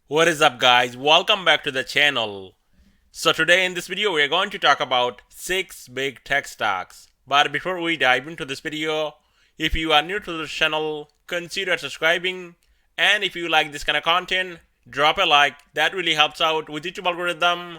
What is up, guys? Welcome back to the channel. So today in this video we are going to talk about 6 big tech stocks. But before we dive into this video, if you are new to the channel, consider subscribing, and if you like this kind of content, drop a like. That really helps out with YouTube algorithm.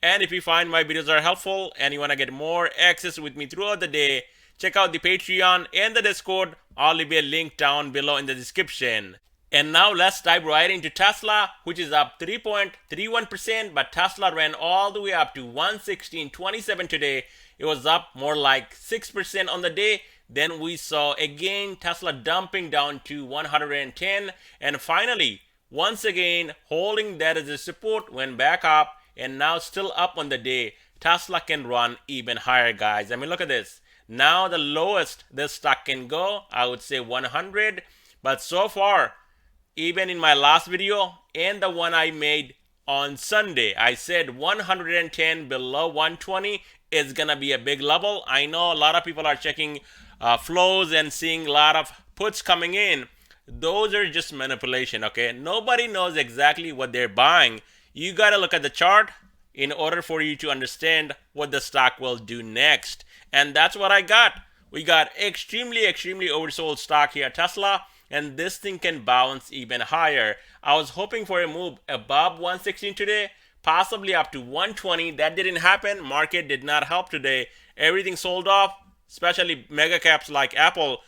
And if you find my videos are helpful and you want to get more access with me throughout the day, check out the Patreon and the Discord. I'll leave a link down below in the description. And now let's dive right into Tesla, which is up 3.31%, but Tesla ran all the way up to 116.27 today. It was up more like 6% on the day. Then we saw again Tesla dumping down to 110, and finally, once again, holding that as a support, went back up, and now still up on the day. Tesla can run even higher, guys. I mean, look at this. Now the lowest this stock can go, I would say 100, but so far, even in my last video and the one I made on Sunday, I said 110 below 120 is gonna be a big level. I know a lot of people are checking flows and seeing a lot of puts coming in. Those are just manipulation, okay? Nobody knows exactly what they're buying. You gotta look at the chart in order for you to understand what the stock will do next. And that's what I got. We got extremely oversold stock here, Tesla. And this thing can bounce even higher. I was hoping for a move above 116 today, possibly up to 120. That didn't happen. Market did not help today. Everything sold off, especially mega caps like Apple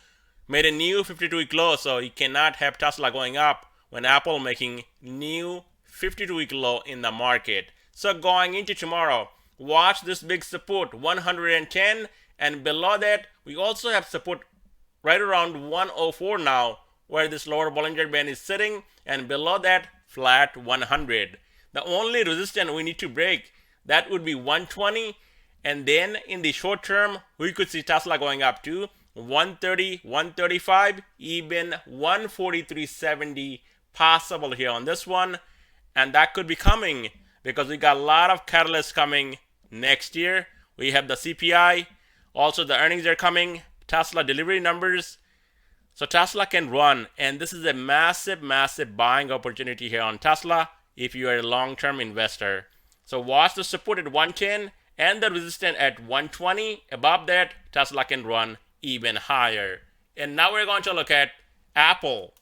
made a new 52-week low, so you cannot have Tesla going up when Apple making new 52-week low in the market. So going into tomorrow, watch this big support 110, and below that we also have support right around 104 now, where this lower Bollinger Band is sitting, and below that flat 100. The only resistance we need to break, that would be 120, and then in the short term we could see Tesla going up to 130, 135, even 143.70 possible here on this one. And that could be coming because we got a lot of catalysts coming next year. We have the CPI, also the earnings are coming, Tesla delivery numbers. So Tesla can run, and this is a massive buying opportunity here on Tesla if you are a long-term investor. So watch the support at 110 and the resistance at 120. Above that, Tesla can run even higher. And now we're going to look at Apple.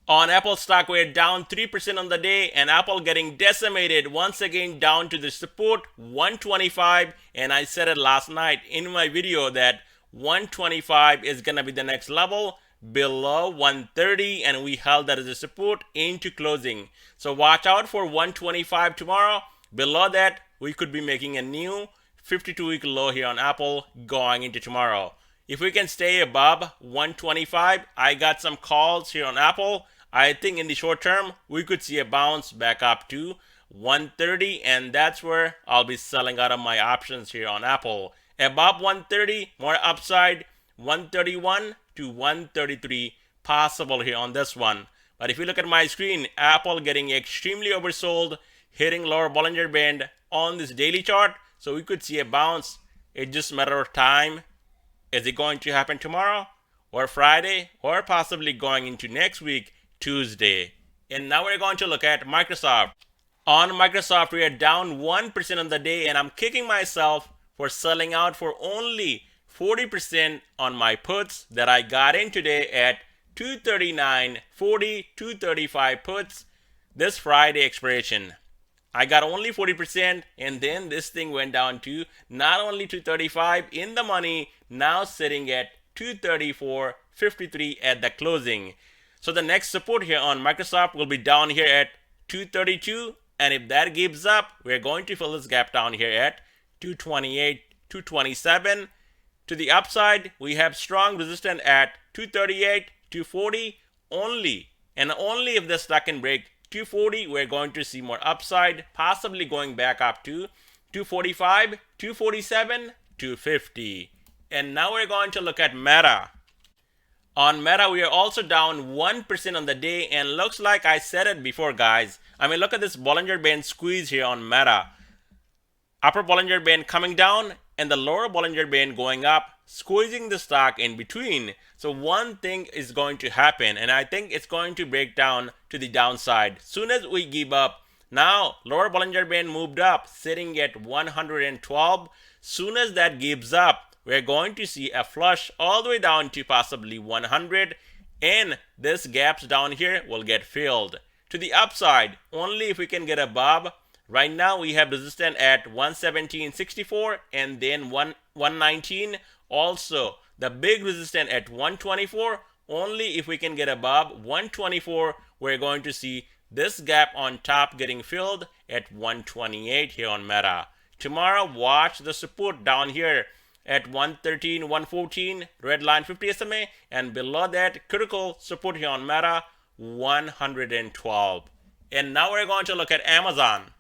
On Apple stock, we're down 3% on the day, and Apple getting decimated once again down to the support 125. And I said it last night in my video that 125 is gonna be the next level below 130, and we held that as a support into closing. So watch out for 125 tomorrow. Below that, we could be making a new 52-week low here on Apple going into tomorrow. If we can stay above 125, I got some calls here on Apple. I think in the short term, we could see a bounce back up to 130, and that's where I'll be selling out of my options here on Apple. Above 130, more upside, 131 to 133 possible here on this one. But if you look at my screen, Apple getting extremely oversold, hitting lower Bollinger Band on this daily chart. So we could see a bounce. It's just a matter of time. Is it going to happen tomorrow or Friday or possibly going into next week, Tuesday? And now we're going to look at Microsoft. On Microsoft, we are down 1% on the day, and I'm kicking myself for selling out for only 40% on my puts that I got in today at 239.40, 235 puts this Friday expiration. I got only 40%, and then this thing went down to not only 235 in the money, now sitting at 234.53 at the closing. So the next support here on Microsoft will be down here at 232, and if that gives up, we're going to fill this gap down here at 228, 227. To the upside, we have strong resistance at 238, 240 only. And only if the stock can break 240, we're going to see more upside, possibly going back up to 245, 247, 250. And now we're going to look at Meta. On Meta, we are also down 1% on the day, and looks like I said it before, guys. I mean, look at this Bollinger Band squeeze here on Meta. Upper Bollinger Band coming down, and the lower Bollinger Band going up, squeezing the stock in between. So one thing is going to happen, and I think it's going to break down to the downside. Soon as we give up Now, lower Bollinger Band moved up, sitting at 112. Soon as that gives up, we're going to see a flush all the way down to possibly 100, and this gaps down here will get filled. To the upside, only if we can get above. Right now, we have resistance at 117.64 and then 119. Also, the big resistance at 124. Only if we can get above 124, we're going to see this gap on top getting filled at 128 here on Meta. Tomorrow, watch the support down here at 113, 114, red line 50 SMA, and below that, critical support here on Meta, 112. And now we're going to look at Amazon.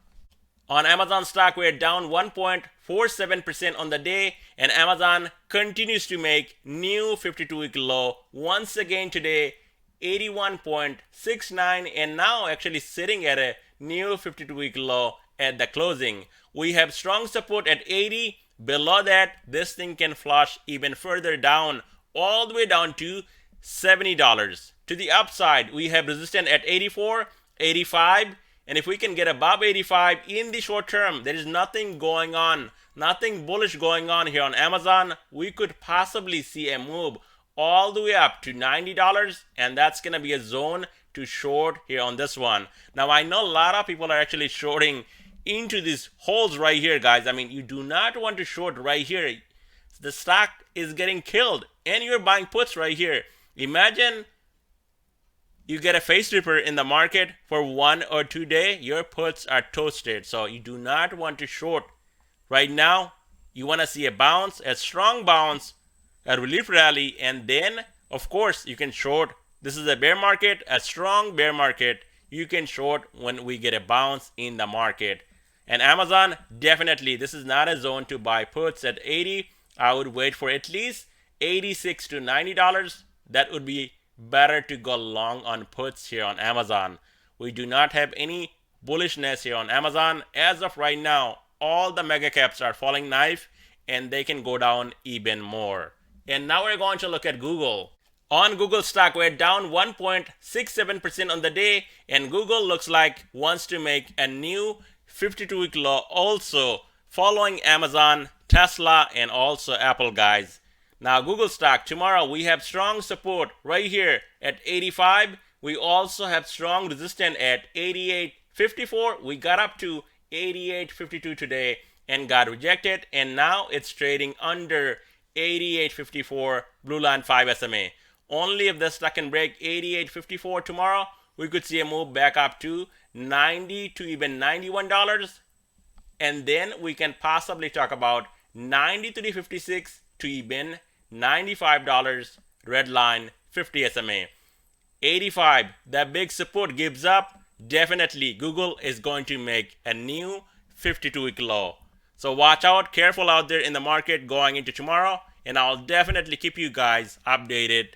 On Amazon stock, we're down 1.47% on the day, and Amazon continues to make new 52-week low once again today, 81.69, and now actually sitting at a new 52-week low at the closing. We have strong support at 80. Below that, this thing can flush even further down, all the way down to $70. To the upside, we have resistance at 84, 85. And if we can get above 85 in the short term, there is nothing going on, nothing bullish going on here on Amazon. We could possibly see a move all the way up to $90, and that's going to be a zone to short here on this one. Now, I know a lot of people are actually shorting into these holes right here, guys. I mean, you do not want to short right here. The stock is getting killed, and you're buying puts right here. Imagine you get a face ripper in the market for 1 or 2 days, your puts are toasted. So you do not want to short right now. You want to see a bounce, a strong bounce, a relief rally, and then, of course, you can short. This is a bear market, a strong bear market. You can short when we get a bounce in the market. And Amazon, definitely, this is not a zone to buy puts at 80. I would wait for at least $86 to $90. That would be better to go long on puts here on Amazon. We do not have any bullishness here on Amazon. As of right now, all the mega caps are falling knife, and they can go down even more. And now we're going to look at Google. On Google stock, we're down 1.67% on the day, and Google looks like wants to make a new 52-week low also, following Amazon, Tesla, and also Apple, guys. Now, Google stock, tomorrow we have strong support right here at 85. We also have strong resistance at 88.54. We got up to 88.52 today and got rejected, and now it's trading under 88.54 blue line 5 SMA. Only if the stock can break 88.54 tomorrow, we could see a move back up to $90 to even $91. And then we can possibly talk about 93.56 to even $95, red line 50 SMA. 85, that big support gives up. Definitely Google is going to make a new 52-week low. So watch out, careful out there in the market going into tomorrow, and I'll definitely keep you guys updated